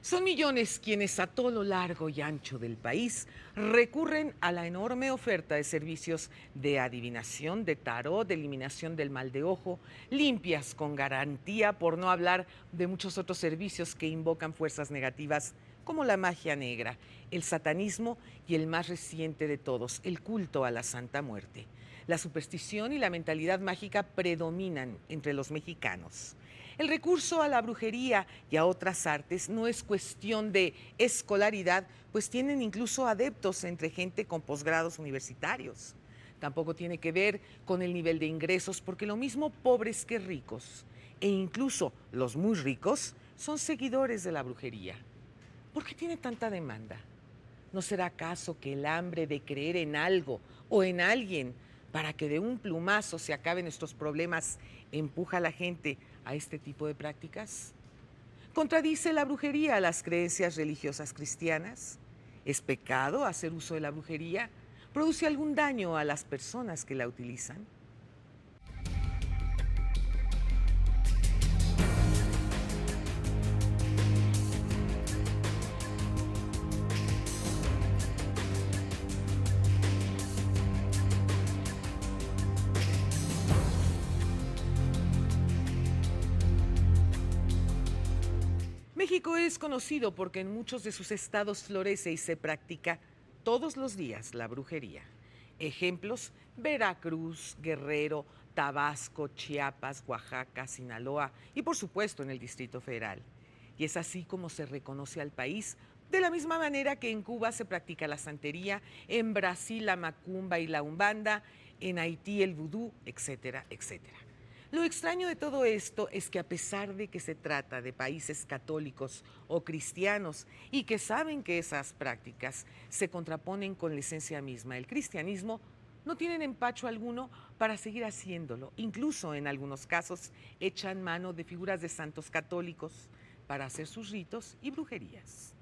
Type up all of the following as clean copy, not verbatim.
Son millones quienes a todo lo largo y ancho del país recurren a la enorme oferta de servicios de adivinación, de tarot, de eliminación del mal de ojo, limpias con garantía, por no hablar de muchos otros servicios que invocan fuerzas negativas como la magia negra, el satanismo y el más reciente de todos, el culto a la Santa Muerte. La superstición y la mentalidad mágica predominan entre los mexicanos. El recurso a la brujería y a otras artes no es cuestión de escolaridad, pues tienen incluso adeptos entre gente con posgrados universitarios. Tampoco tiene que ver con el nivel de ingresos, porque lo mismo pobres que ricos, e incluso los muy ricos, son seguidores de la brujería. ¿Por qué tiene tanta demanda? ¿No será acaso que el hambre de creer en algo o en alguien para que de un plumazo se acaben estos problemas empuja a la gente a este tipo de prácticas? ¿Contradice la brujería a las creencias religiosas cristianas? ¿Es pecado hacer uso de la brujería? ¿Produce algún daño a las personas que la utilizan? México es conocido porque en muchos de sus estados florece y se practica todos los días la brujería. Ejemplos: Veracruz, Guerrero, Tabasco, Chiapas, Oaxaca, Sinaloa y por supuesto en el Distrito Federal. Y es así como se reconoce al país, de la misma manera que en Cuba se practica la santería, en Brasil la macumba y la umbanda, en Haití el vudú, etcétera, etcétera. Lo extraño de todo esto es que a pesar de que se trata de países católicos o cristianos y que saben que esas prácticas se contraponen con la esencia misma del cristianismo, no tienen empacho alguno para seguir haciéndolo. Incluso en algunos casos echan mano de figuras de santos católicos para hacer sus ritos y brujerías.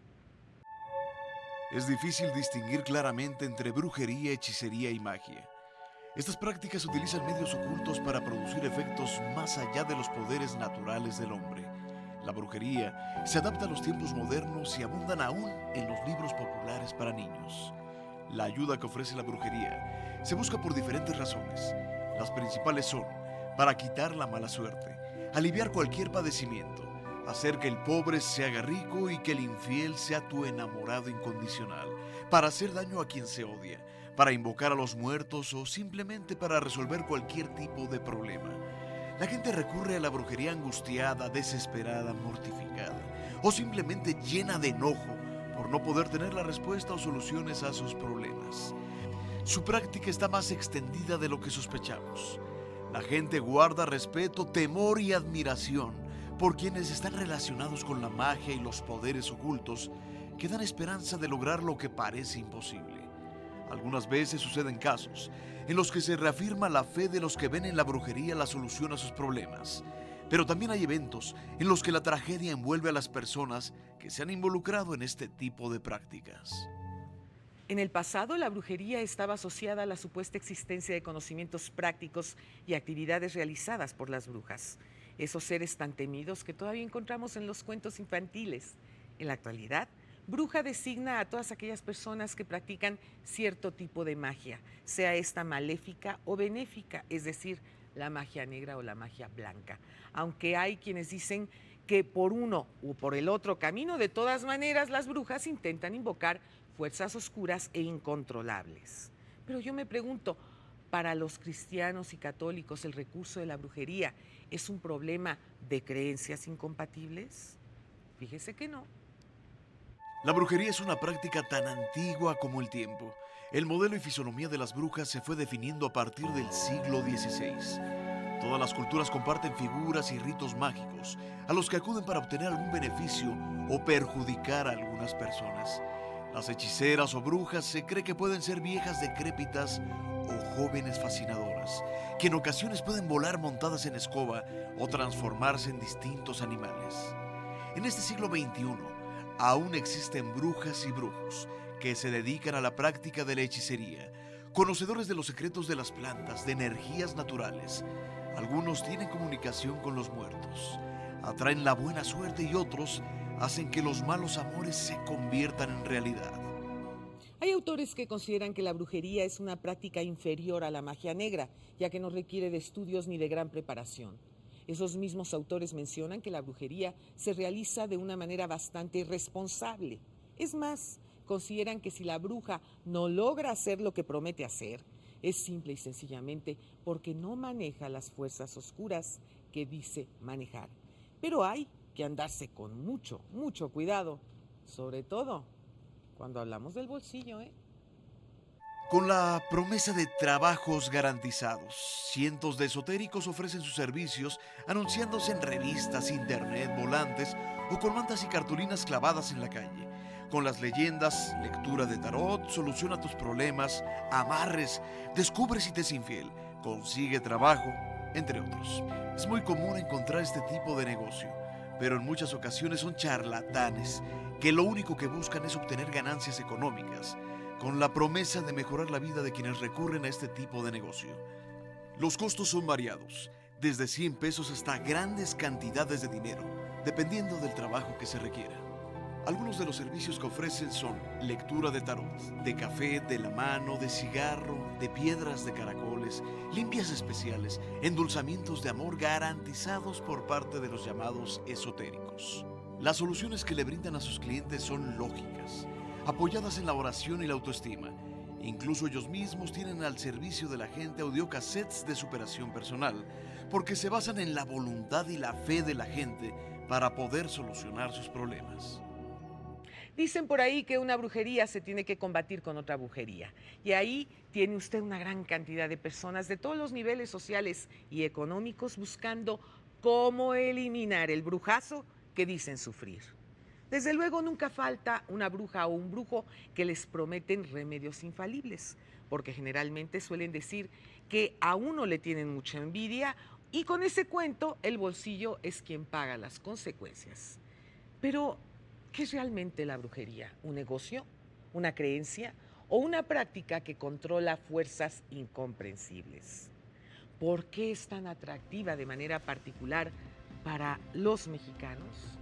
Es difícil distinguir claramente entre brujería, hechicería y magia. Estas prácticas utilizan medios ocultos para producir efectos más allá de los poderes naturales del hombre. La brujería se adapta a los tiempos modernos y abundan aún en los libros populares para niños. La ayuda que ofrece la brujería se busca por diferentes razones. Las principales son para quitar la mala suerte, aliviar cualquier padecimiento, hacer que el pobre se haga rico y que el infiel sea tu enamorado incondicional, para hacer daño a quien se odia, para invocar a los muertos o simplemente para resolver cualquier tipo de problema. La gente recurre a la brujería angustiada, desesperada, mortificada o simplemente llena de enojo por no poder tener la respuesta o soluciones a sus problemas. Su práctica está más extendida de lo que sospechamos. La gente guarda respeto, temor y admiración por quienes están relacionados con la magia y los poderes ocultos que dan esperanza de lograr lo que parece imposible. Algunas veces suceden casos en los que se reafirma la fe de los que ven en la brujería la solución a sus problemas. Pero también hay eventos en los que la tragedia envuelve a las personas que se han involucrado en este tipo de prácticas. En el pasado, la brujería estaba asociada a la supuesta existencia de conocimientos prácticos y actividades realizadas por las brujas, esos seres tan temidos que todavía encontramos en los cuentos infantiles. En la actualidad, bruja designa a todas aquellas personas que practican cierto tipo de magia, sea esta maléfica o benéfica, es decir, la magia negra o la magia blanca. Aunque hay quienes dicen que por uno o por el otro camino, de todas maneras, las brujas intentan invocar fuerzas oscuras e incontrolables. Pero yo me pregunto, ¿para los cristianos y católicos el recurso de la brujería es un problema de creencias incompatibles? Fíjese que no. La brujería es una práctica tan antigua como el tiempo. El modelo y fisonomía de las brujas se fue definiendo a partir del siglo XVI. Todas las culturas comparten figuras y ritos mágicos a los que acuden para obtener algún beneficio o perjudicar a algunas personas. Las hechiceras o brujas se cree que pueden ser viejas decrépitas o jóvenes fascinadoras, que en ocasiones pueden volar montadas en escoba o transformarse en distintos animales. En este siglo XXI, aún existen brujas y brujos que se dedican a la práctica de la hechicería, conocedores de los secretos de las plantas, de energías naturales. Algunos tienen comunicación con los muertos, atraen la buena suerte y otros hacen que los malos amores se conviertan en realidad. Hay autores que consideran que la brujería es una práctica inferior a la magia negra, ya que no requiere de estudios ni de gran preparación. Esos mismos autores mencionan que la brujería se realiza de una manera bastante irresponsable. Es más, consideran que si la bruja no logra hacer lo que promete hacer, es simple y sencillamente porque no maneja las fuerzas oscuras que dice manejar. Pero hay que andarse con mucho, mucho cuidado, sobre todo cuando hablamos del bolsillo, ¿eh? Con la promesa de trabajos garantizados, cientos de esotéricos ofrecen sus servicios anunciándose en revistas, internet, volantes o con mantas y cartulinas clavadas en la calle. Con las leyendas, lectura de tarot, soluciona tus problemas, amarres, descubre si te es infiel, consigue trabajo, entre otros. Es muy común encontrar este tipo de negocio, pero en muchas ocasiones son charlatanes que lo único que buscan es obtener ganancias económicas, con la promesa de mejorar la vida de quienes recurren a este tipo de negocio. Los costos son variados, desde 100 pesos hasta grandes cantidades de dinero, dependiendo del trabajo que se requiera. Algunos de los servicios que ofrecen son lectura de tarot, de café, de la mano, de cigarro, de piedras de caracoles, limpias especiales, endulzamientos de amor garantizados por parte de los llamados esotéricos. Las soluciones que le brindan a sus clientes son lógicas, apoyadas en la oración y la autoestima. Incluso ellos mismos tienen al servicio de la gente audiocassettes de superación personal, porque se basan en la voluntad y la fe de la gente para poder solucionar sus problemas. Dicen por ahí que una brujería se tiene que combatir con otra brujería. Y ahí tiene usted una gran cantidad de personas de todos los niveles sociales y económicos buscando cómo eliminar el brujazo que dicen sufrir. Desde luego nunca falta una bruja o un brujo que les prometen remedios infalibles, porque generalmente suelen decir que a uno le tienen mucha envidia y con ese cuento el bolsillo es quien paga las consecuencias. Pero, ¿qué es realmente la brujería? ¿Un negocio? ¿Una creencia? ¿O una práctica que controla fuerzas incomprensibles? ¿Por qué es tan atractiva de manera particular para los mexicanos?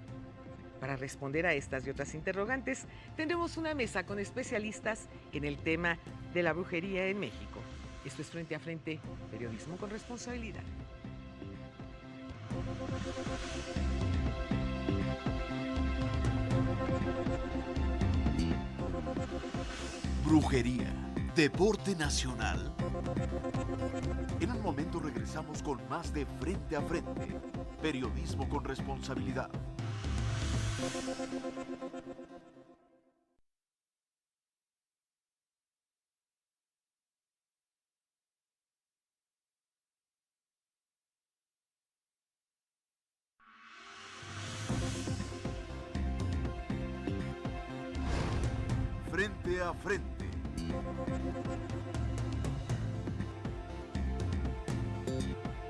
Para responder a estas y otras interrogantes, tendremos una mesa con especialistas en el tema de la brujería en México. Esto es Frente a Frente, periodismo con responsabilidad. Brujería, deporte nacional. En un momento regresamos con más de Frente a Frente, periodismo con responsabilidad. Frente a Frente.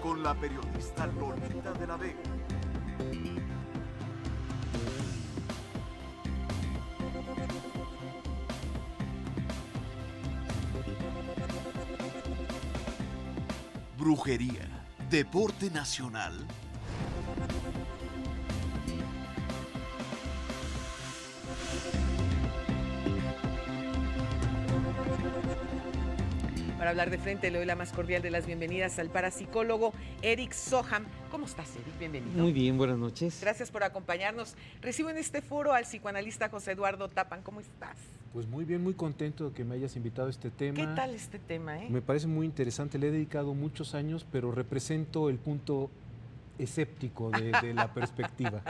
Con la periodista Lolita de la Vega. Brujería, deporte nacional. Para hablar de frente, le doy la más cordial de las bienvenidas al parapsicólogo Eric Soham. ¿Cómo estás, Eric? Bienvenido. Muy bien, buenas noches. Gracias por acompañarnos. Recibo en este foro al psicoanalista José Eduardo Tapan. ¿Cómo estás? Pues muy bien, muy contento de que me hayas invitado a este tema. ¿Qué tal este tema, Me parece muy interesante, le he dedicado muchos años, pero represento el punto escéptico de la perspectiva.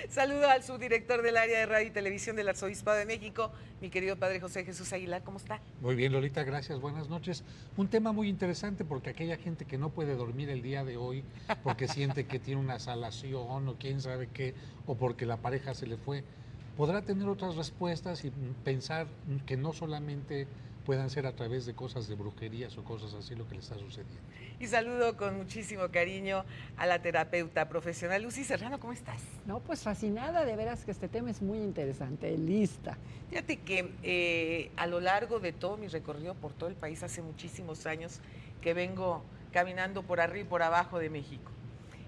Saludo al subdirector del área de radio y televisión del Arzobispado de México, mi querido padre José Jesús Aguilar. ¿Cómo está? Muy bien, Lolita, gracias, buenas noches. Un tema muy interesante porque aquella gente que no puede dormir el día de hoy porque siente que tiene una salación o quién sabe qué, o porque la pareja se le fue, podrá tener otras respuestas y pensar que no solamente puedan ser a través de cosas de brujerías o cosas así lo que le está sucediendo. Y saludo con muchísimo cariño a la terapeuta profesional Lucy Serrano. ¿Cómo estás? No, pues fascinada, de veras que este tema es muy interesante, lista. Fíjate que a lo largo de todo mi recorrido por todo el país, hace muchísimos años que vengo caminando por arriba y por abajo de México,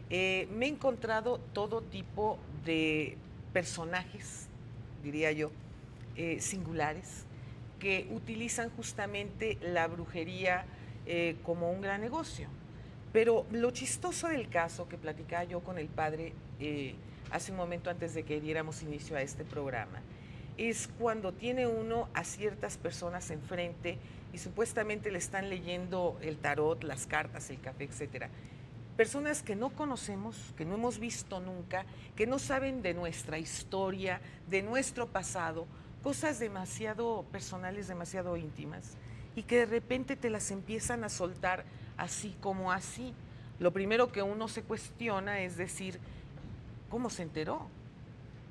me he encontrado todo tipo de personajes, diría yo, singulares, que utilizan justamente la brujería como un gran negocio. Pero lo chistoso del caso que platicaba yo con el padre hace un momento antes de que diéramos inicio a este programa, es cuando tiene uno a ciertas personas enfrente y supuestamente le están leyendo el tarot, las cartas, el café, etcétera. Personas que no conocemos, que no hemos visto nunca, que no saben de nuestra historia, de nuestro pasado, cosas demasiado personales, demasiado íntimas, y que de repente te las empiezan a soltar así como así. Lo primero que uno se cuestiona es decir, ¿cómo se enteró?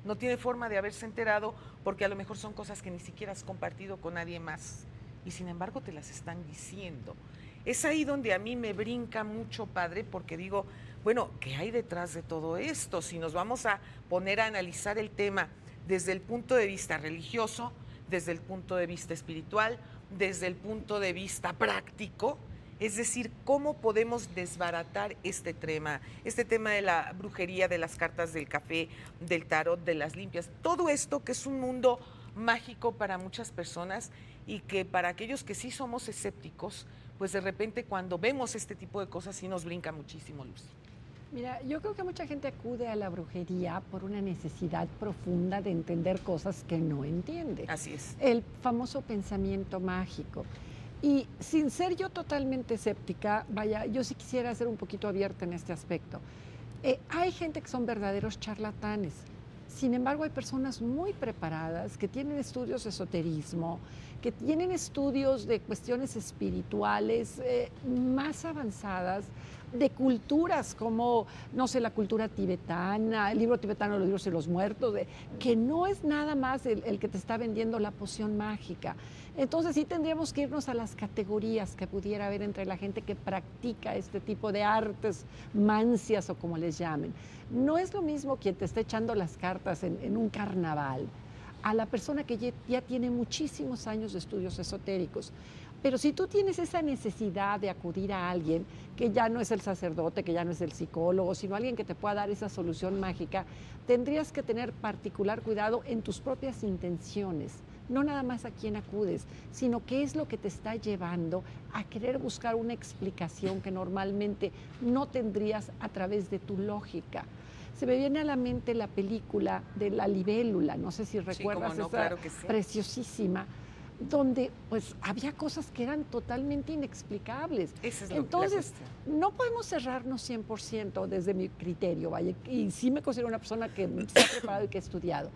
No tiene forma de haberse enterado porque a lo mejor son cosas que ni siquiera has compartido con nadie más y sin embargo te las están diciendo. Es ahí donde a mí me brinca mucho, padre, porque digo, bueno, ¿qué hay detrás de todo esto? Si nos vamos a poner a analizar el tema desde el punto de vista religioso, desde el punto de vista espiritual, desde el punto de vista práctico, es decir, ¿cómo podemos desbaratar este tema de la brujería, de las cartas del café, del tarot, de las limpias? Todo esto que es un mundo mágico para muchas personas y que para aquellos que sí somos escépticos, pues de repente cuando vemos este tipo de cosas sí nos brinca muchísimo, Lucy. Mira, yo creo que mucha gente acude a la brujería por una necesidad profunda de entender cosas que no entiende. Así es. El famoso pensamiento mágico. Y sin ser yo totalmente escéptica, vaya, yo sí quisiera ser un poquito abierta en este aspecto. Hay gente que son verdaderos charlatanes. Sin embargo, hay personas muy preparadas que tienen estudios de esoterismo, que tienen estudios de cuestiones espirituales más avanzadas, de culturas como, no sé, la cultura tibetana, el libro tibetano, los libros de los muertos, que no es nada más el que te está vendiendo la poción mágica. Entonces sí tendríamos que irnos a las categorías que pudiera haber entre la gente que practica este tipo de artes mancias o como les llamen. No es lo mismo quien te está echando las cartas en un carnaval a la persona que ya tiene muchísimos años de estudios esotéricos. Pero si tú tienes esa necesidad de acudir a alguien que ya no es el sacerdote, que ya no es el psicólogo, sino alguien que te pueda dar esa solución mágica, tendrías que tener particular cuidado en tus propias intenciones. No nada más a quién acudes, sino qué es lo que te está llevando a querer buscar una explicación que normalmente no tendrías a través de tu lógica. Se me viene a la mente la película de La Libélula, no sé si recuerdas, sí, cómo no, esa claro que sí. Preciosísima, donde pues había cosas que eran totalmente inexplicables. Esa es Entonces, no podemos cerrarnos 100% desde mi criterio, vaya, y sí me considero una persona que se ha preparado y que ha estudiado.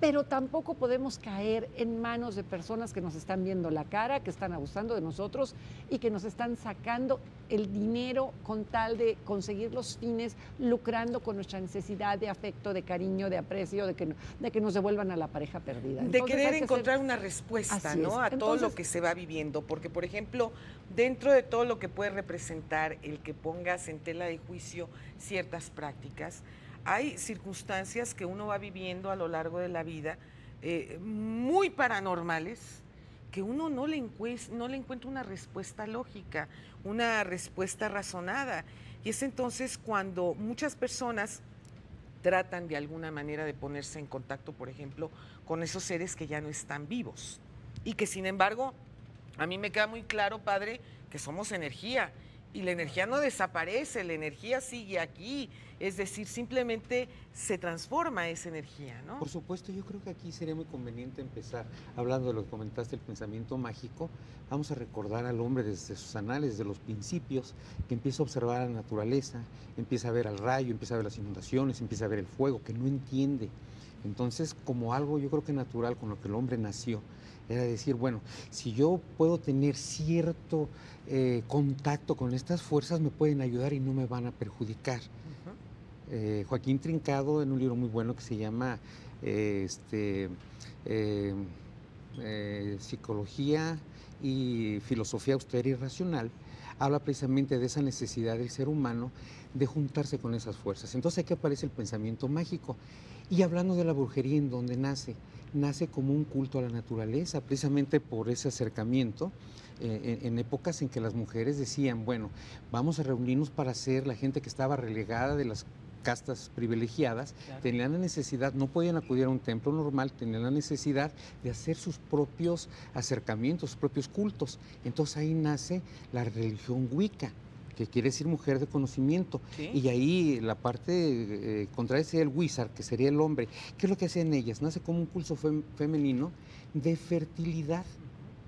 Pero tampoco podemos caer en manos de personas que nos están viendo la cara, que están abusando de nosotros y que nos están sacando el dinero con tal de conseguir los fines, lucrando con nuestra necesidad de afecto, de cariño, de aprecio, de que nos devuelvan a la pareja perdida. Entonces, de querer encontrar una respuesta, ¿no? A todo lo que se va viviendo. Porque, por ejemplo, dentro de todo lo que puede representar el que pongas en tela de juicio ciertas prácticas, hay circunstancias que uno va viviendo a lo largo de la vida muy paranormales que uno no le encuentra una respuesta lógica, una respuesta razonada. Y es entonces cuando muchas personas tratan de alguna manera de ponerse en contacto, por ejemplo, con esos seres que ya no están vivos. Y que sin embargo, a mí me queda muy claro, padre, que somos energía. Y la energía no desaparece, la energía sigue aquí, es decir, simplemente se transforma esa energía, ¿no? Por supuesto, yo creo que aquí sería muy conveniente empezar, hablando de lo que comentaste, el pensamiento mágico, vamos a recordar al hombre desde sus anales, desde los principios, que empieza a observar la naturaleza, empieza a ver al rayo, empieza a ver las inundaciones, empieza a ver el fuego, que no entiende. Entonces, como algo yo creo que natural con lo que el hombre nació, era decir, bueno, si yo puedo tener cierto contacto con estas fuerzas, me pueden ayudar y no me van a perjudicar. Joaquín Trincado, en un libro muy bueno que se llama Psicología y Filosofía Austera y Racional, habla precisamente de esa necesidad del ser humano de juntarse con esas fuerzas. Entonces aquí aparece el pensamiento mágico. Y hablando de la brujería, ¿en dónde nace? Nace como un culto a la naturaleza, precisamente por ese acercamiento, en épocas en que las mujeres decían, bueno, vamos a reunirnos para ser la gente que estaba relegada de las castas privilegiadas, Claro. tenían la necesidad, no podían acudir a un templo normal, tenían la necesidad de hacer sus propios acercamientos, sus propios cultos. Entonces ahí nace la religión Wicca, que quiere decir mujer de conocimiento. Sí. Y ahí la parte contraria sería el wizard, que sería el hombre. ¿Qué es lo que hacen ellas? Nace como un culto femenino de fertilidad.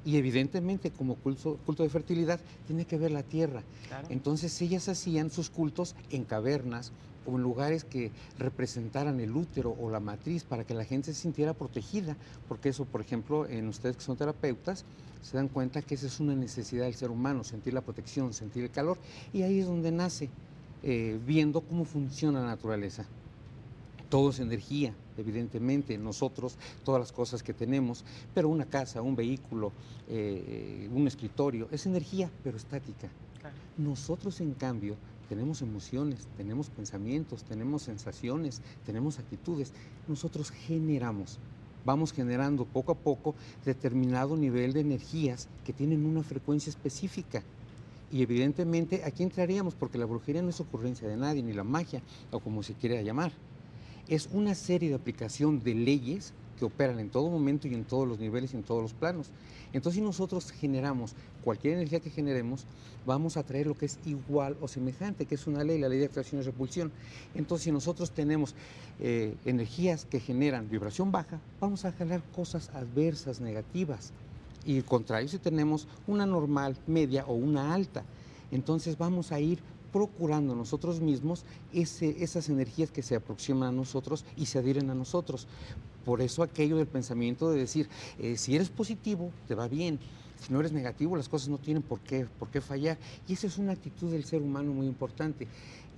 Y evidentemente como culto de fertilidad tiene que ver la tierra. Claro. Entonces ellas hacían sus cultos en cavernas o en lugares que representaran el útero o la matriz para que la gente se sintiera protegida, porque eso, por ejemplo, en ustedes que son terapeutas, se dan cuenta que esa es una necesidad del ser humano, sentir la protección, sentir el calor, y ahí es donde nace, viendo cómo funciona la naturaleza. Todo es energía, evidentemente, nosotros, todas las cosas que tenemos, pero una casa, un vehículo, un escritorio, es energía, pero estática. Claro. Nosotros, en cambio, tenemos emociones, tenemos pensamientos, tenemos sensaciones, tenemos actitudes. Nosotros generamos, vamos generando poco a poco determinado nivel de energías que tienen una frecuencia específica. Y evidentemente aquí entraríamos, porque la brujería no es ocurrencia de nadie, ni la magia, o como se quiera llamar. Es una serie de aplicación de leyes que operan en todo momento y en todos los niveles y en todos los planos. Entonces, si nosotros generamos cualquier energía que generemos, vamos a traer lo que es igual o semejante, que es una ley, la ley de atracción y repulsión. Entonces, si nosotros tenemos energías que generan vibración baja, vamos a generar cosas adversas, negativas. Y al contrario, si tenemos una normal, media o una alta, entonces vamos a ir procurando nosotros mismos esas energías que se aproximan a nosotros y se adhieren a nosotros. Por eso aquello del pensamiento de decir, si eres positivo, te va bien. Si no eres negativo, las cosas no tienen por qué fallar. Y esa es una actitud del ser humano muy importante.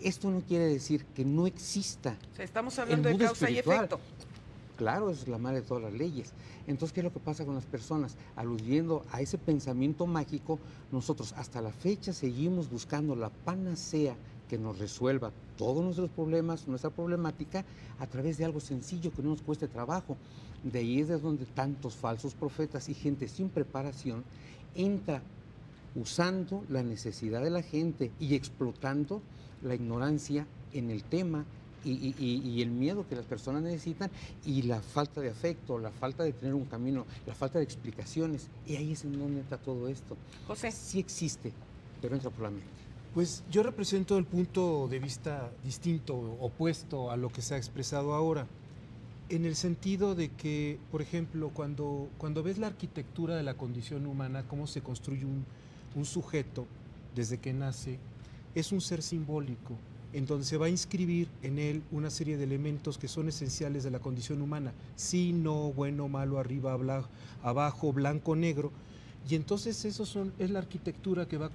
Esto no quiere decir que no exista. O sea, estamos el hablando de mundo causa y espiritual. efecto. Claro, es la madre de todas las leyes. Entonces, ¿qué es lo que pasa con las personas? Aludiendo a ese pensamiento mágico, nosotros hasta la fecha seguimos buscando la panacea que nos resuelva todos nuestros problemas, nuestra problemática, a través de algo sencillo que no nos cueste trabajo. De ahí es de donde tantos falsos profetas y gente sin preparación entra usando la necesidad de la gente y explotando la ignorancia en el tema y el miedo que las personas necesitan y la falta de afecto, la falta de tener un camino, la falta de explicaciones. Y ahí es en donde entra todo esto. José. Sí existe, pero entra por la mente. Pues yo represento el punto de vista distinto, opuesto a lo que se ha expresado ahora, en el sentido de que, por ejemplo, cuando ves la arquitectura de la condición humana, cómo se construye un sujeto desde que nace, es un ser simbólico, en donde se va a inscribir en él una serie de elementos que son esenciales de la condición humana, sí, no, bueno, malo, arriba, abajo, blanco, negro, y entonces es la arquitectura que va a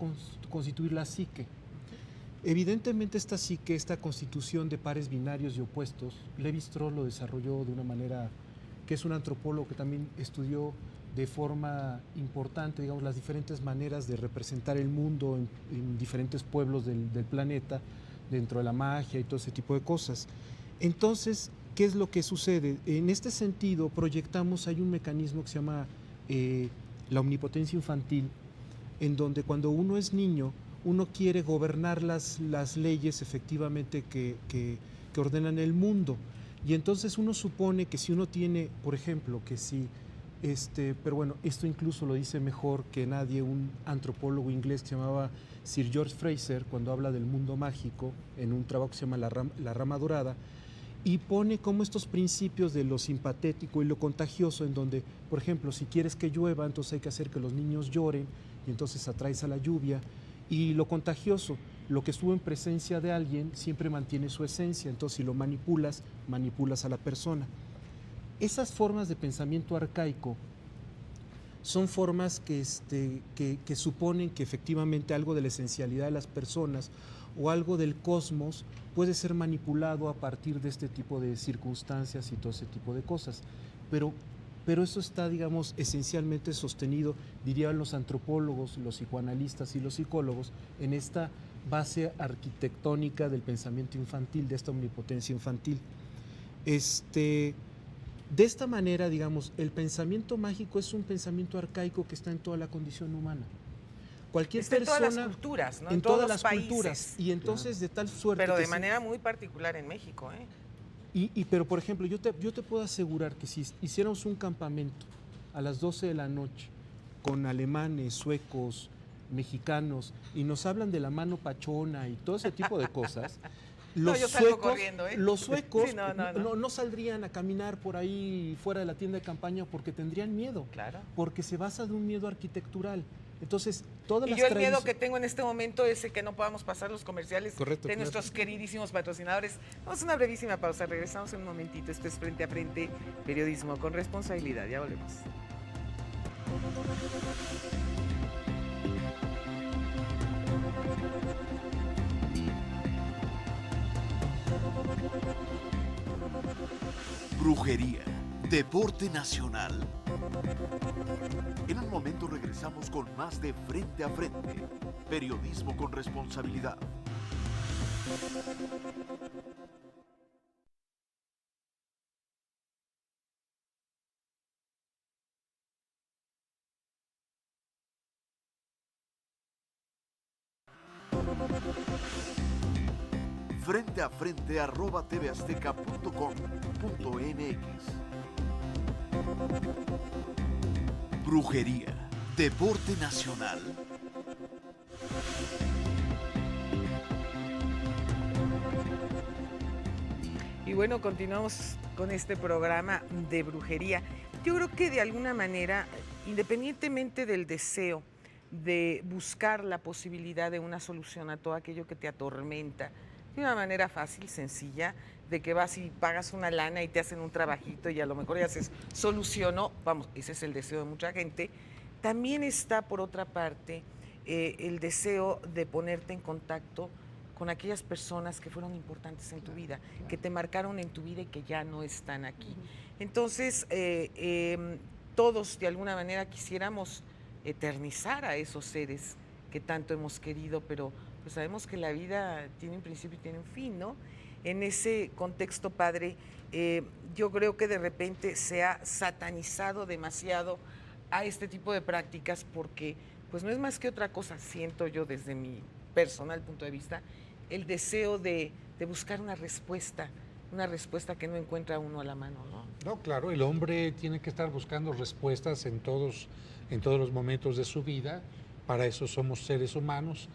constituir la psique. Evidentemente esta psique, esta constitución de pares binarios y opuestos, Lévi-Strauss lo desarrolló de una manera que es un antropólogo que también estudió de forma importante, digamos, las diferentes maneras de representar el mundo en diferentes pueblos del planeta, dentro de la magia y todo ese tipo de cosas. Entonces, ¿qué es lo que sucede? En este sentido, proyectamos, hay un mecanismo que se llama la omnipotencia infantil, en donde cuando uno es niño, uno quiere gobernar las leyes efectivamente que ordenan el mundo. Y entonces uno supone que si uno tiene, por ejemplo, que si, pero bueno, esto incluso lo dice mejor que nadie un antropólogo inglés que se llamaba Sir George Fraser, cuando habla del mundo mágico, en un trabajo que se llama La Rama Dorada, y pone como estos principios de lo simpatético y lo contagioso, en donde, por ejemplo, si quieres que llueva, entonces hay que hacer que los niños lloren, y entonces atraes a la lluvia, y lo contagioso, lo que estuvo en presencia de alguien siempre mantiene su esencia, entonces si lo manipulas, manipulas a la persona. Esas formas de pensamiento arcaico son formas que suponen que efectivamente algo de la esencialidad de las personas o algo del cosmos puede ser manipulado a partir de este tipo de circunstancias y todo ese tipo de cosas. Pero eso está, digamos, esencialmente sostenido, dirían los antropólogos, los psicoanalistas y los psicólogos, en esta base arquitectónica del pensamiento infantil, de esta omnipotencia infantil. De esta manera, digamos, el pensamiento mágico es un pensamiento arcaico que está en toda la condición humana. cualquier Está en persona... todas las culturas, ¿no? En todos todas los las culturas. países. Y entonces de tal suerte... Pero que de sí- manera muy particular en México, ¿eh? Pero, por ejemplo, yo te puedo asegurar que si hiciéramos un campamento a las 12 de la noche con alemanes, suecos, mexicanos, y nos hablan de la mano pachona y todo ese tipo de cosas, los yo salgo suecos, corriendo, ¿eh? los suecos Sí, no. no saldrían a caminar por ahí fuera de la tienda de campaña porque tendrían miedo, Claro. porque se basa de un miedo arquitectural. Entonces, todas Y las yo el miedo tradiciones... que tengo en este momento es que no podamos pasar los comerciales Correcto, de claro. nuestros queridísimos patrocinadores. Vamos a una brevísima pausa, regresamos en un momentito. Esto es Frente a Frente, periodismo con responsabilidad. Ya volvemos. Brujería, deporte nacional. En un momento regresamos con más de Frente a Frente, periodismo con responsabilidad. Frente a Frente @tvazteca.com.mx. Brujería, deporte nacional. Y bueno, continuamos con este programa de brujería. Yo creo que de alguna manera, independientemente del deseo de buscar la posibilidad de una solución a todo aquello que te atormenta, de una manera fácil, sencilla, de que vas y pagas una lana y te hacen un trabajito y a lo mejor ya haces solucionó, vamos, ese es el deseo de mucha gente, también está por otra parte el deseo de ponerte en contacto con aquellas personas que fueron importantes en tu vida, que te marcaron en tu vida y que ya no están aquí. Entonces, todos de alguna manera quisiéramos eternizar a esos seres que tanto hemos querido, pero pues sabemos que la vida tiene un principio y tiene un fin, ¿no? En ese contexto, padre, yo creo que de repente se ha satanizado demasiado a este tipo de prácticas porque pues no es más que otra cosa, siento yo desde mi personal punto de vista, el deseo de buscar una respuesta que no encuentra uno a la mano, ¿no? No, claro, el hombre tiene que estar buscando respuestas en todos los momentos de su vida, para eso somos seres humanos,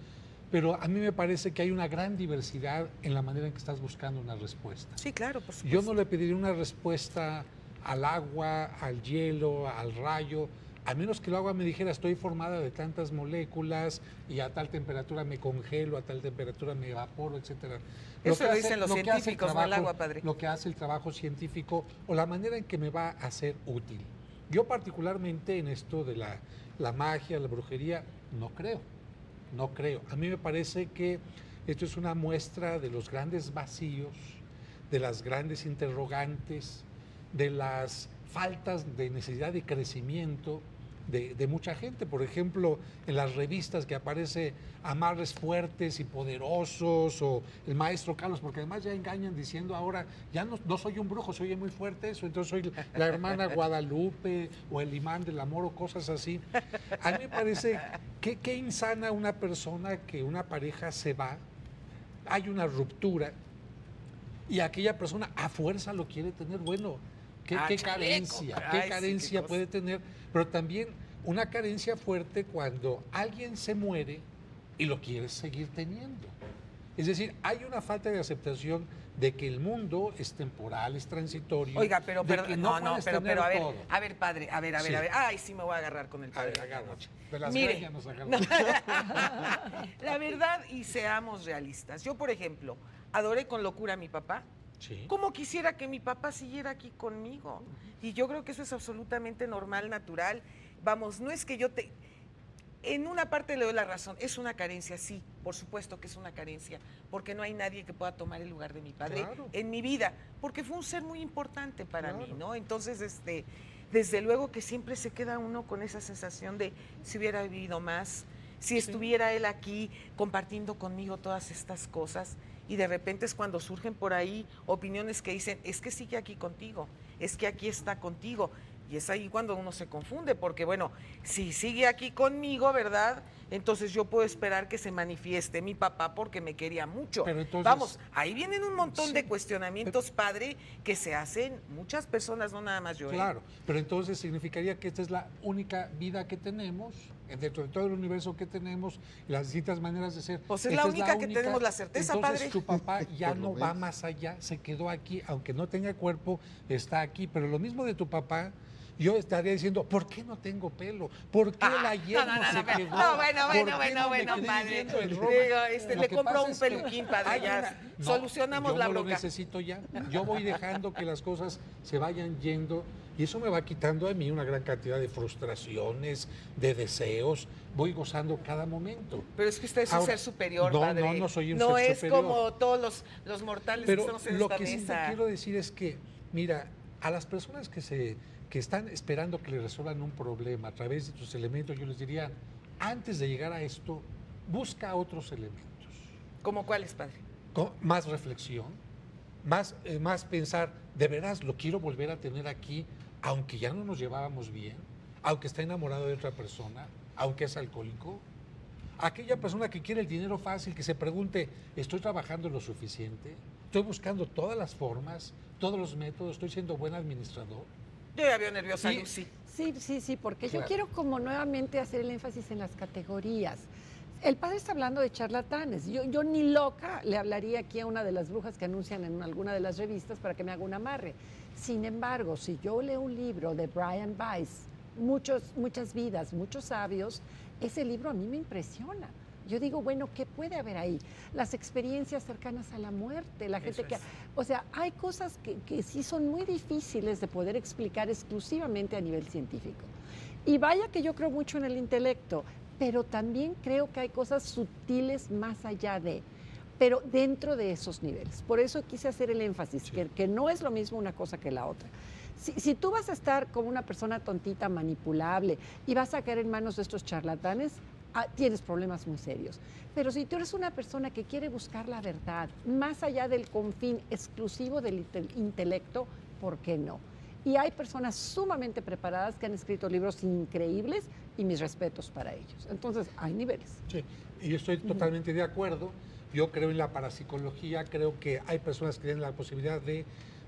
pero a mí me parece que hay una gran diversidad en la manera en que estás buscando una respuesta. Sí, claro, por supuesto. Yo no le pediría una respuesta al agua, al hielo, al rayo, a menos que el agua me dijera estoy formada de tantas moléculas y a tal temperatura me congelo, a tal temperatura me evaporo, etcétera. Eso lo dicen los científicos, no el agua, padre. Lo que hace el trabajo científico o la manera en que me va a ser útil. Yo particularmente en esto de la magia, la brujería, no creo. A mí me parece que esto es una muestra de los grandes vacíos, de las grandes interrogantes, de las faltas de necesidad de crecimiento de mucha gente. Por ejemplo, en las revistas que aparece amarres fuertes y poderosos o el maestro Carlos, porque además ya engañan diciendo ahora, ya no soy un brujo, soy muy fuerte eso, entonces soy la hermana Guadalupe o el imán del amor o cosas así. A mí me parece que insana una persona que una pareja se va, hay una ruptura y aquella persona a fuerza lo quiere tener. Bueno, qué carencia, Ay, qué carencia sí, qué puede tener, pero también una carencia fuerte cuando alguien se muere y lo quieres seguir teniendo. Es decir, hay una falta de aceptación de que el mundo es temporal, es transitorio. Oiga, pero de que puedes tener todo. a ver, padre, a ver, Sí. ay, sí me voy a agarrar con el A padre. ver, agárrate. De las Mire, greñas nos agarramos. la verdad, y seamos realistas, yo, por ejemplo, adoré con locura a mi papá. Sí. ¿Cómo quisiera que mi papá siguiera aquí conmigo? Y yo creo que eso es absolutamente normal, natural. Vamos, no es que yo te... En una parte le doy la razón, es una carencia, sí, por supuesto que es una carencia, porque no hay nadie que pueda tomar el lugar de mi padre Claro. en mi vida, porque fue un ser muy importante para mí, Claro. ¿no? Entonces, desde luego que siempre se queda uno con esa sensación de si hubiera vivido más, si estuviera él aquí compartiendo conmigo todas estas cosas, y de repente es cuando surgen por ahí opiniones que dicen, es que sigue aquí contigo, es que aquí está contigo. Y es ahí cuando uno se confunde, porque bueno, si sigue aquí conmigo, ¿verdad? Entonces yo puedo esperar que se manifieste mi papá porque me quería mucho. Pero entonces- Vamos, ahí vienen un montón Sí. de cuestionamientos, padre, que se hacen muchas personas, no nada más yo. ¿eh? Claro, pero entonces significaría que esta es la única vida que tenemos, dentro de todo el universo que tenemos, las distintas maneras de ser. Pues es Esta la única que tenemos la certeza, entonces, padre. tu papá ya Por lo no va menos. más allá, se quedó aquí, aunque no tenga cuerpo, está aquí. Pero lo mismo de tu papá, yo estaría diciendo, ¿por qué no tengo pelo? ¿Por qué la yerno se quedó? No, bueno, ¿Por bueno, qué bueno, no me bueno, quedé padre. viviendo en Roma? Digo, Lo le que compro pasa un es que peluquín, padre, hay ya no, solucionamos yo la no lo bronca. necesito ya. Yo voy dejando que las cosas se vayan yendo y eso me va quitando a mí una gran cantidad de frustraciones, de deseos. Voy gozando cada momento. Pero es que usted es un Ahora, ser superior, no, padre. no soy un No ser es superior. como todos los mortales que Pero estamos en lo esta que sí te mesa. quiero decir es que, mira, a las personas que están esperando que les resuelvan un problema a través de tus elementos, yo les diría, antes de llegar a esto, busca otros elementos. ¿Cómo cuáles, padre? Con más reflexión, más pensar, de veras lo quiero volver a tener aquí, aunque ya no nos llevábamos bien, aunque está enamorado de otra persona, aunque es alcohólico. Aquella persona que quiere el dinero fácil, que se pregunte, ¿estoy trabajando lo suficiente? ¿Estoy buscando todas las formas, todos los métodos? ¿Estoy siendo buen administrador? Yo ya veo nerviosa, Y- Lucy. Sí, porque yo Claro. quiero como nuevamente hacer el énfasis en las categorías. El padre está hablando de charlatanes. Yo ni loca le hablaría aquí a una de las brujas que anuncian en alguna de las revistas para que me haga un amarre. Sin embargo, si yo leo un libro de Brian Weiss, muchas vidas, muchos sabios, ese libro a mí me impresiona. Yo digo, bueno, ¿qué puede haber ahí? Las experiencias cercanas a la muerte, la gente Eso que... es. O sea, hay cosas que sí son muy difíciles de poder explicar exclusivamente a nivel científico. Y vaya que yo creo mucho en el intelecto, pero también creo que hay cosas sutiles más allá de, pero dentro de esos niveles. Por eso quise hacer el énfasis, que no es lo mismo una cosa que la otra. Si tú vas a estar como una persona tontita, manipulable, y vas a caer en manos de estos charlatanes, tienes problemas muy serios. Pero si tú eres una persona que quiere buscar la verdad, más allá del confín exclusivo del intelecto, ¿por qué no? Y hay personas sumamente preparadas que han escrito libros increíbles y mis respetos para ellos. Entonces, hay niveles. Sí, y yo estoy totalmente de acuerdo. Yo creo en la parapsicología, creo que hay personas que tienen la posibilidad de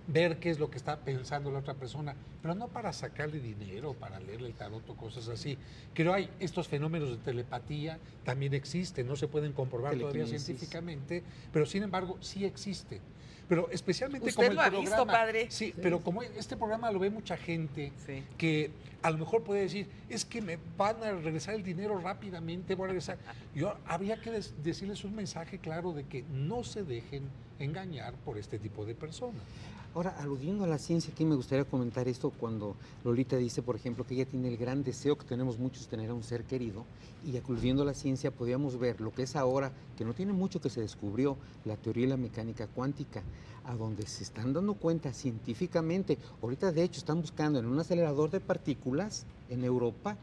ver qué es lo que está pensando la otra persona, pero no para sacarle dinero, para leerle el tarot o cosas así. Creo hay estos fenómenos de telepatía, también existen, no se pueden comprobar todavía Telequinesis. científicamente, pero sin embargo sí existen. Pero especialmente ¿Usted como el lo ha programa, visto, padre? Sí, pero como este programa lo ve mucha gente, Sí. que a lo mejor puede decir, es que me van a regresar el dinero rápidamente, voy a regresar. Yo habría que decirles un mensaje claro de que no se dejen engañar por este tipo de personas. Ahora, aludiendo a la ciencia, aquí me gustaría comentar esto cuando Lolita dice, por ejemplo, que ella tiene el gran deseo que tenemos muchos tener a un ser querido, y aludiendo a la ciencia podríamos ver lo que es ahora, que no tiene mucho que se descubrió, la teoría de la mecánica cuántica, a donde se están dando cuenta científicamente, ahorita de hecho están buscando en un acelerador de partículas en Europa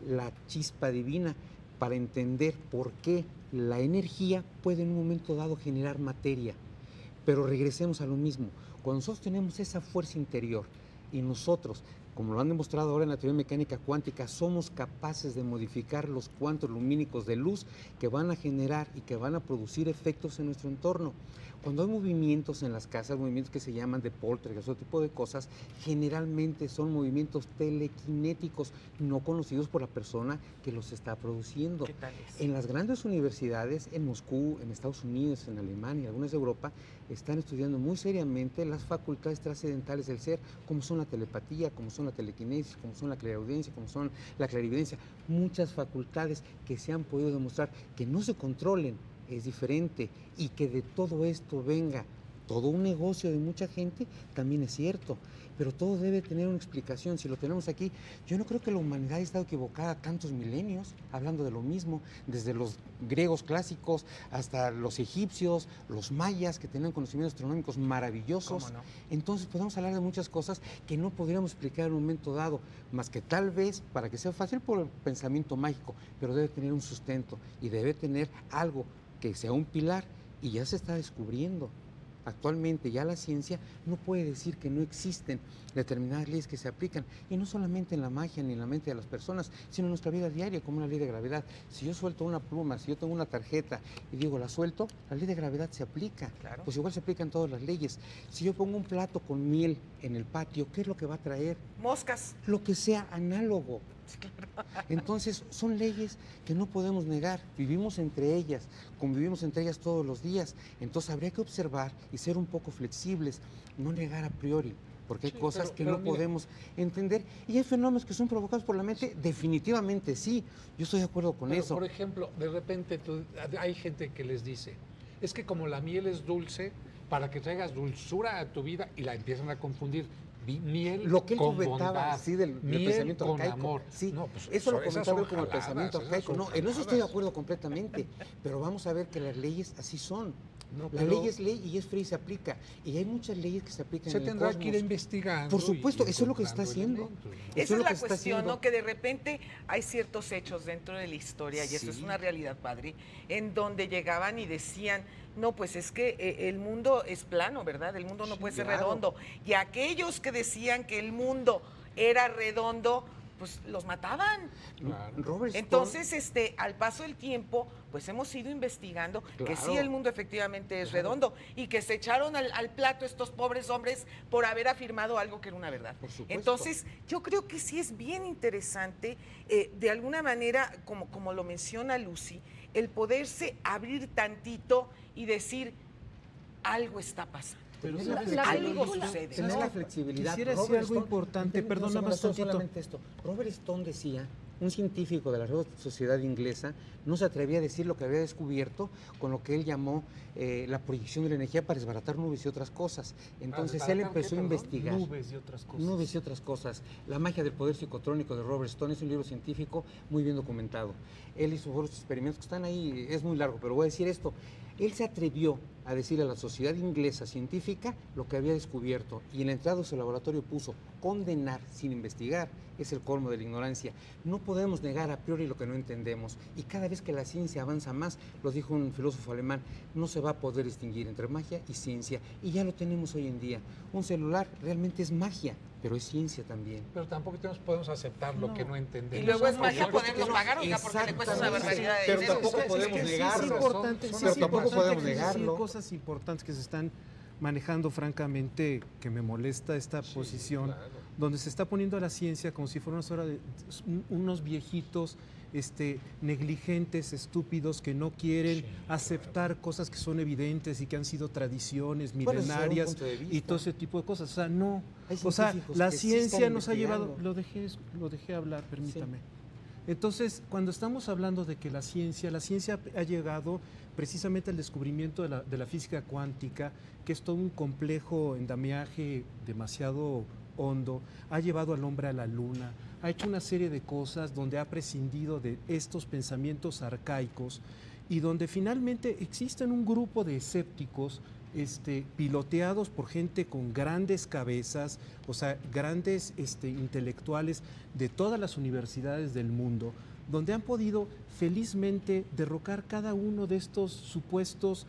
la chispa divina para entender por qué la energía puede en un momento dado generar materia. Pero regresemos a lo mismo. Cuando nosotros tenemos esa fuerza interior y nosotros, como lo han demostrado ahora en la teoría mecánica cuántica, somos capaces de modificar los cuantos lumínicos de luz que van a generar y que van a producir efectos en nuestro entorno. Cuando hay movimientos en las casas, movimientos que se llaman de poltergeist, otro tipo de cosas, generalmente son movimientos telequinéticos no conocidos por la persona que los está produciendo. ¿Qué tal es? En las grandes universidades, en Moscú, en Estados Unidos, en Alemania, algunas de Europa, están estudiando muy seriamente las facultades trascendentales del ser, como son la telepatía, como son la telequinesis, como son la clariaudiencia, como son la clarividencia. Muchas facultades que se han podido demostrar que no se controlen, es diferente, y que de todo esto venga todo un negocio de mucha gente, también es cierto, pero todo debe tener una explicación. Si lo tenemos aquí, yo no creo que la humanidad haya estado equivocada tantos milenios, hablando de lo mismo, desde los griegos clásicos hasta los egipcios, los mayas, que tenían conocimientos astronómicos maravillosos. ¿Cómo no? Entonces podemos hablar de muchas cosas que no podríamos explicar en un momento dado, más que tal vez, para que sea fácil, por el pensamiento mágico, pero debe tener un sustento y debe tener algo que sea un pilar, y ya se está descubriendo. Actualmente ya la ciencia no puede decir que no existen determinadas leyes que se aplican, y no solamente en la magia ni en la mente de las personas, sino en nuestra vida diaria, como una ley de gravedad. Si yo suelto una pluma, si yo tengo una tarjeta y digo la suelto, la ley de gravedad se aplica. Claro. Pues igual se aplican todas las leyes. Si yo pongo un plato con miel en el patio, ¿qué es lo que va a traer? Moscas. Lo que sea análogo. Entonces, son leyes que no podemos negar, vivimos entre ellas, convivimos entre ellas todos los días. Entonces, habría que observar y ser un poco flexibles, no negar a priori, porque hay Sí, cosas que pero no mira, podemos entender. Y hay fenómenos que son provocados por la mente, definitivamente sí, yo estoy de acuerdo con pero, eso. por ejemplo, de repente hay gente que les dice, es que como la miel es dulce, para que traigas dulzura a tu vida, y la empiezan a confundir. Miel Lo que él con comentaba, bondad, sí, del miel pensamiento con arcaico. amor. Sí, No, pues, eso lo esas comentaba son él como el jaladas, pensamiento esas arcaico. son No, en eso estoy de jaladas. acuerdo completamente, pero vamos a ver que las leyes así son. No, La pero- ley es ley y es free y se aplica. Y hay muchas leyes que se aplican Se en el tendrá que ir cosmos. investigando. Por supuesto, y eso es lo que está encontrando haciendo. elementos, ¿no? Eso Esa es lo es la que está cuestión, haciendo. ¿no? Que de repente hay ciertos hechos dentro de la historia, y eso es Sí. una realidad, padre, en donde llegaban y decían, no, pues es que el mundo es plano, ¿verdad? El mundo no Sí, puede ser claro. redondo. Y aquellos que decían que el mundo era redondo, pues los mataban. Claro. Robert Stone- Entonces, al paso del tiempo, pues hemos ido investigando que sí, Claro. el mundo efectivamente es Claro. redondo, y que se echaron al plato estos pobres hombres por haber afirmado algo que era una verdad. Por supuesto. Entonces, yo creo que sí es bien interesante, de alguna manera, como lo menciona Lucy, el poderse abrir tantito y decir, algo está pasando. Pero Tener ¿sabes la qué? algo película- sucede. Tener ¿no? la flexibilidad. Quisiera decir Robert algo Stone- importante, permíteme, perdona, no, más tantito. solamente esto. Robert Stone decía, un científico de la Real Sociedad Inglesa, no se atrevía a decir lo que había descubierto con lo que él llamó la proyección de la energía para desbaratar nubes y otras cosas. Entonces él ¿Desbaratar qué, empezó a perdón? investigar. Nubes y otras cosas. Nubes y otras cosas. La magia del poder psicotrónico de Robert Stone es un libro científico muy bien documentado. Él hizo varios experimentos que están ahí, es muy largo, pero voy a decir esto. Él se atrevió a decirle a la sociedad inglesa científica lo que había descubierto, y en la entrada de su laboratorio puso condenar sin investigar. Es el colmo de la ignorancia. No podemos negar a priori lo que no entendemos, y cada vez que la ciencia avanza más, lo dijo un filósofo alemán, no se va a poder distinguir entre magia y ciencia, y ya lo tenemos hoy en día. Un celular realmente es magia, pero es ciencia también. Pero tampoco podemos aceptar lo No. que no entendemos. Y luego es Por magia supuesto poderlo que no. pagar, oiga, porque le cuesta una Exactamente. barbaridad de Pero dinero. tampoco podemos Sí, negarlo. es importante, Son sí, pero es tampoco importante podemos decir negarlo. cosas importantes que se están manejando, francamente, que me molesta esta Sí, posición, claro. donde se está poniendo a la ciencia como si fueran unos viejitos negligentes, estúpidos, que no quieren Sí, aceptar cosas que son evidentes y que han sido tradiciones Bueno, ese es un milenarias punto de y vista. todo ese tipo de cosas. O sea, no. Hay O sea, científicos la que sí ciencia están nos ha llevado... investigando. Lo dejé hablar, permítame. Entonces, cuando estamos hablando de que la ciencia ha llegado precisamente al descubrimiento de la física cuántica, que es todo un complejo endamiaje demasiado hondo, ha llevado al hombre a la luna, ha hecho una serie de cosas donde ha prescindido de estos pensamientos arcaicos, y donde finalmente existen un grupo de escépticos piloteados por gente con grandes cabezas, o sea, grandes intelectuales de todas las universidades del mundo, donde han podido felizmente derrocar cada uno de estos supuestos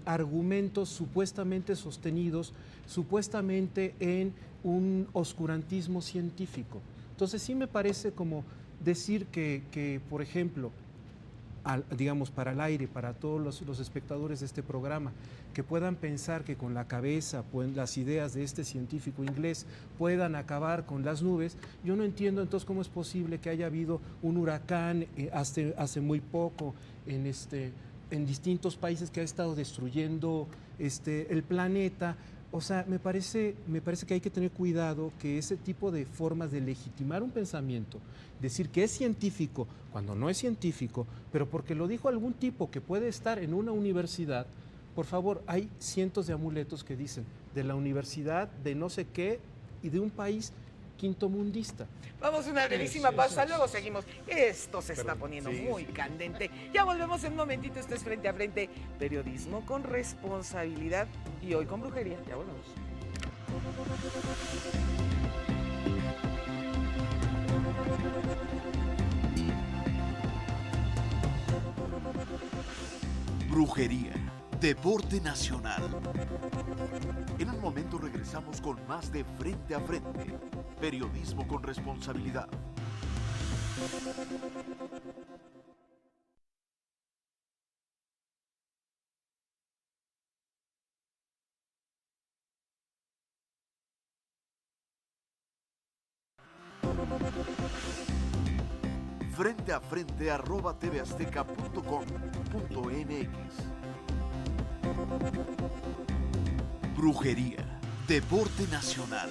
argumentos supuestamente sostenidos, supuestamente en un oscurantismo científico. Entonces sí me parece como decir que por ejemplo, digamos, para el aire, para todos los espectadores de este programa, que puedan pensar que con la cabeza, las ideas de este científico inglés puedan acabar con las nubes. Yo no entiendo entonces cómo es posible que haya habido un huracán hace muy poco en distintos países que ha estado destruyendo el planeta. O sea, me parece que hay que tener cuidado que ese tipo de formas de legitimar un pensamiento, decir que es científico cuando no es científico, pero porque lo dijo algún tipo que puede estar en una universidad. Por favor, hay cientos de amuletos que dicen de la universidad de no sé qué y de un país quintomundista. Vamos a una brevísima pausa, luego seguimos. Esto se está poniendo muy candente. Ya volvemos en un momentito. Esto es Frente a Frente, periodismo con responsabilidad, y hoy con brujería. Ya volvemos. Brujería, deporte nacional. un momento regresamos con más de Frente a Frente, periodismo con responsabilidad. Frente a Frente @tvazteca.com.mx. Brujería, deporte nacional.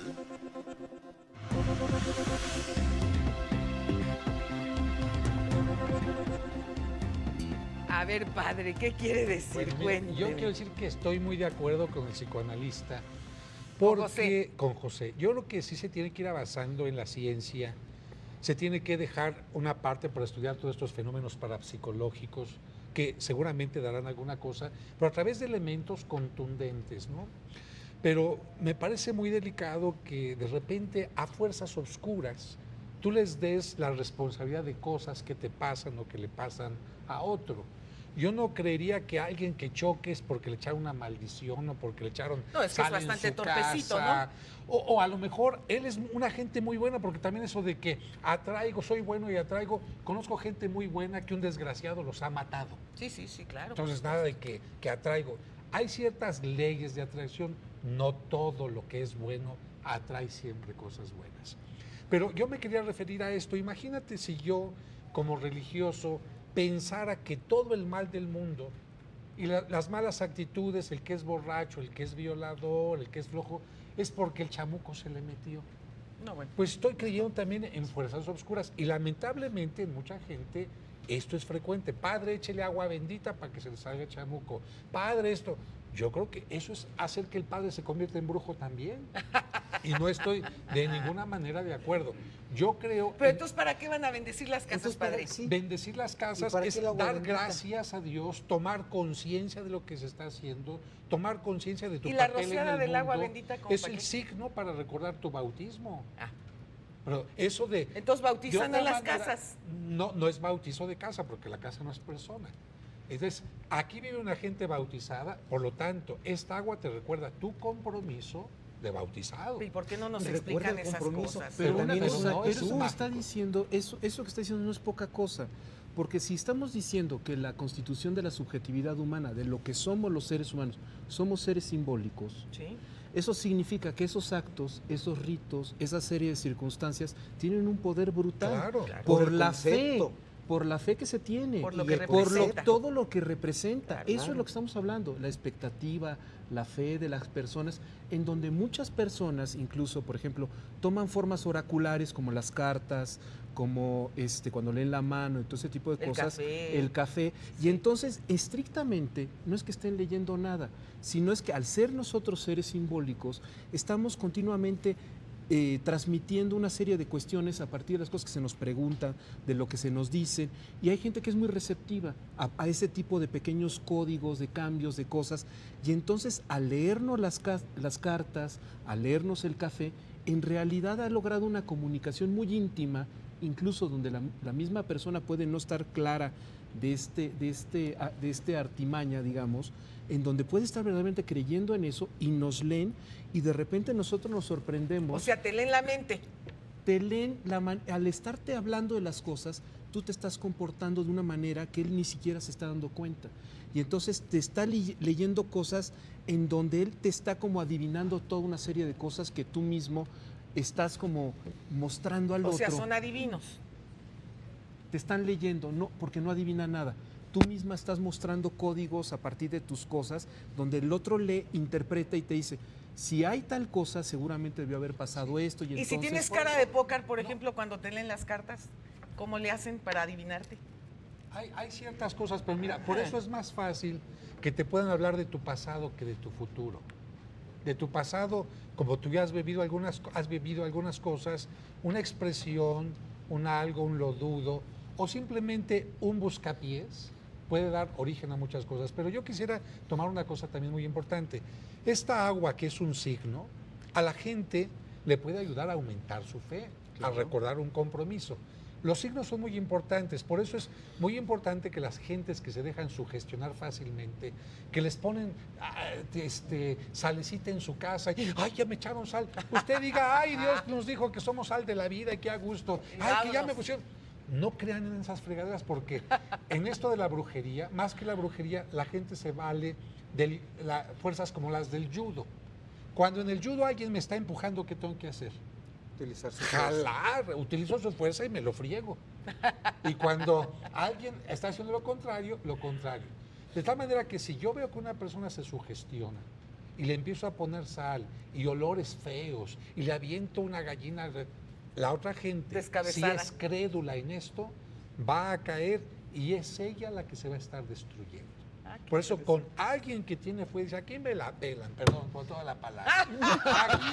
A ver, padre, ¿qué quiere decir? Bueno, mira, Cuénteme. yo quiero decir que estoy muy de acuerdo con el psicoanalista. Con Porque, con José, yo creo que sí se tiene que ir avanzando en la ciencia, se tiene que dejar una parte para estudiar todos estos fenómenos parapsicológicos que seguramente darán alguna cosa, pero a través de elementos contundentes, ¿no? Pero me parece muy delicado que de repente a fuerzas oscuras tú les des la responsabilidad de cosas que te pasan o que le pasan a otro. Yo no creería que alguien que choque es porque le echaron una maldición o porque le echaron No, es que es sal en bastante su torpecito, casa. O a lo mejor él es una gente muy buena, porque también eso de que atraigo, soy bueno y atraigo, conozco gente muy buena que un desgraciado los ha matado. Sí, sí, sí, claro. Entonces nada de que atraigo. Hay ciertas leyes de atracción, no todo lo que es bueno atrae siempre cosas buenas. Pero yo me quería referir a esto. Imagínate si yo, como religioso, pensara que todo el mal del mundo y las malas actitudes, el que es borracho, el que es violador, el que es flojo, es porque el chamuco se le metió. No, bueno. Pues estoy creyendo también en fuerzas oscuras y lamentablemente en mucha gente esto es frecuente. Padre, échele agua bendita para que se le salga el chamuco. Padre, esto. Yo creo que eso es hacer que el padre se convierta en brujo también. Y no estoy de ninguna manera de acuerdo. Yo creo... Pero entonces, ¿para qué van a bendecir las casas, Entonces, padre? sí. Bendecir las casas ¿Y para es qué el agua dar bendita? gracias a Dios, tomar conciencia de lo que se está haciendo, tomar conciencia de tu ¿Y la papel en rociada el del agua mundo. bendita cómo Es para el qué? signo para recordar tu bautismo. Ah, Pero eso de... entonces de bautizan otra en las manera, casas. No, no es bautizo de casa, porque la casa no es persona. Entonces, aquí vive una gente bautizada, por lo tanto, esta agua te recuerda tu compromiso de bautizado. ¿Y por qué no nos Me recuerda explican el esas compromiso, cosas? Pero una también es cosa, no, pero eso eso es que está mágico. diciendo, eso que está diciendo no es poca cosa. Porque si estamos diciendo que la constitución de la subjetividad humana, de lo que somos los seres humanos, somos seres simbólicos, Sí. eso significa que esos actos, esos ritos, esa serie de circunstancias tienen un poder brutal. Claro. Claro. Por Por el la fe, concepto. por la fe que se tiene, Por lo Y que el- representa. todo lo que representa. Claro. Eso es lo que estamos hablando, la expectativa, la fe de las personas, en donde muchas personas, incluso, por ejemplo, toman formas oraculares como las cartas, como cuando leen la mano y todo ese tipo de El cosas, café. el café, Sí. y entonces estrictamente no es que estén leyendo nada, sino es que al ser nosotros seres simbólicos, estamos continuamente transmitiendo una serie de cuestiones a partir de las cosas que se nos preguntan, de lo que se nos dicen, y hay gente que es muy receptiva a ese tipo de pequeños códigos, de cambios, de cosas, y entonces al leernos las cartas, al leernos el café, en realidad ha logrado una comunicación muy íntima, incluso donde la misma persona puede no estar clara de este artimaña, digamos, en donde puede estar verdaderamente creyendo en eso y nos leen y de repente nosotros nos sorprendemos. O sea, te leen la mente. Te leen al estarte hablando de las cosas, tú te estás comportando de una manera que él ni siquiera se está dando cuenta. Y entonces te está leyendo cosas en donde él te está como adivinando toda una serie de cosas que tú mismo estás como mostrando al O otro. sea, son adivinos. Te están leyendo, no, porque no adivina nada. Tú misma estás mostrando códigos a partir de tus cosas, donde el otro lee, interpreta y te dice, si hay tal cosa, seguramente debió haber pasado esto. Y Y entonces, si tienes por cara eso- de póker, por ejemplo, cuando te leen las cartas, ¿cómo le hacen para adivinarte? Hay ciertas cosas, pero mira, por eso es más fácil que te puedan hablar de tu pasado que de tu futuro. De tu pasado, como tú ya has vivido algunas cosas, una expresión, un algo, un lo dudo, o simplemente un buscapiés, puede dar origen a muchas cosas. Pero yo quisiera tomar una cosa también muy importante. Esta agua, que es un signo, a la gente le puede ayudar a aumentar su fe, a recordar un compromiso. Los signos son muy importantes, por eso es muy importante que las gentes que se dejan sugestionar fácilmente, que les ponen salecita en su casa, y ¡ay, ya me echaron sal! Usted diga, ¡ay, Dios nos dijo que somos sal de la vida y qué a gusto! ¡Ay, que ya me pusieron! No crean en esas fregaderas, porque en esto de la brujería, más que la brujería, la gente se vale de fuerzas como las del judo. Cuando en el judo alguien me está empujando, ¿qué tengo que hacer? Utilizar su fuerza. Jalar, utilizo su fuerza y me lo friego. Y cuando alguien está haciendo lo contrario, lo contrario. De tal manera que si yo veo que una persona se sugestiona y le empiezo a poner sal y olores feos y le aviento una gallina, la otra gente, si Descabezada. es crédula en esto, va a caer y es ella la que se va a estar destruyendo. Por eso, con alguien que tiene fuerza, aquí me la pelan, perdón por toda la palabra. Aquí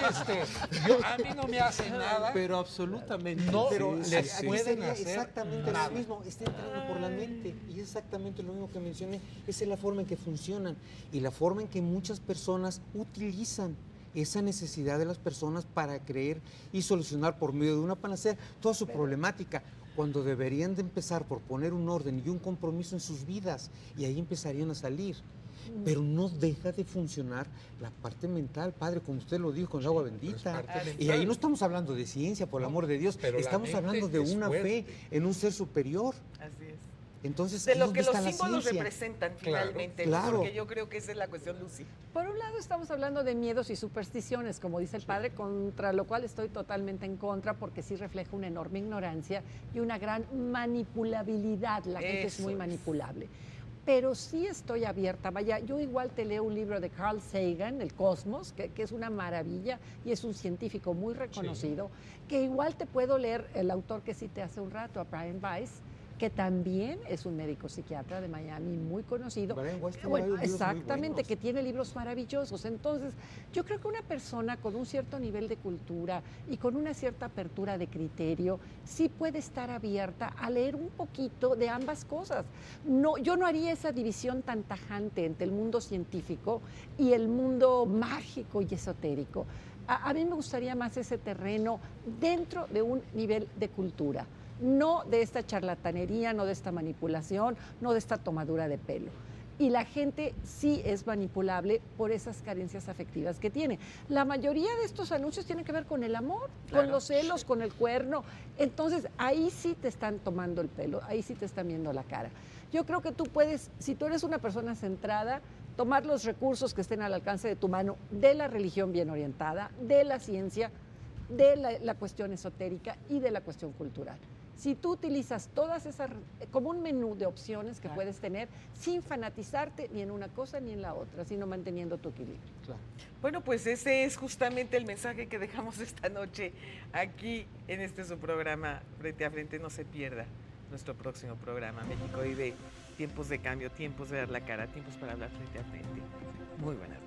a mí no me hace nada. Pero absolutamente. No, Pero les aquí pueden sería hacer exactamente nada. lo mismo, está entrando por la mente y es exactamente lo mismo que mencioné, esa es la forma en que funcionan y la forma en que muchas personas utilizan esa necesidad de las personas para creer y solucionar por medio de una panacea toda su problemática, cuando deberían de empezar por poner un orden y un compromiso en sus vidas y ahí empezarían a salir. Pero no deja de funcionar la parte mental, padre, como usted lo dijo, con el agua bendita. Y ahí no estamos hablando de ciencia, por el amor de Dios, pero la estamos mente hablando de es una fuerte. fe en un ser superior. Así es. Entonces, De ahí lo donde que los está la símbolos ciencia. representan Claro, finalmente, claro. porque yo creo que esa es la cuestión, Lucy. Por un lado estamos hablando de miedos y supersticiones, como dice el padre, contra lo cual estoy totalmente en contra porque sí refleja una enorme ignorancia y una gran manipulabilidad. La gente es Eso muy es. manipulable. Pero sí estoy abierta. Vaya, yo igual te leo un libro de Carl Sagan, El Cosmos, que es una maravilla y es un científico muy reconocido, que igual te puedo leer el autor que cité hace un rato, a Brian Weiss, que también es un médico psiquiatra de Miami muy conocido. Brian Weiss tiene Bueno, varios libros muy exactamente, buenos. que tiene libros maravillosos. Entonces, yo creo que una persona con un cierto nivel de cultura y con una cierta apertura de criterio sí puede estar abierta a leer un poquito de ambas cosas. No, yo no haría esa división tan tajante entre el mundo científico y el mundo mágico y esotérico. A mí me gustaría más ese terreno dentro de un nivel de cultura. No de esta charlatanería, no de esta manipulación, no de esta tomadura de pelo. Y la gente sí es manipulable por esas carencias afectivas que tiene. La mayoría de estos anuncios tienen que ver con el amor, Claro. con los celos, con el cuerno. Entonces, ahí sí te están tomando el pelo, ahí sí te están viendo la cara. Yo creo que tú puedes, si tú eres una persona centrada, tomar los recursos que estén al alcance de tu mano de la religión bien orientada, de la ciencia, de la cuestión esotérica y de la cuestión cultural. Si tú utilizas todas esas, como un menú de opciones que puedes tener, sin fanatizarte ni en una cosa ni en la otra, sino manteniendo tu equilibrio. Claro. Bueno, pues ese es justamente el mensaje que dejamos esta noche aquí en este su programa Frente a Frente. No se pierda nuestro próximo programa. México vive tiempos de cambio, tiempos de dar la cara, tiempos para hablar frente a frente. Muy buenas noches.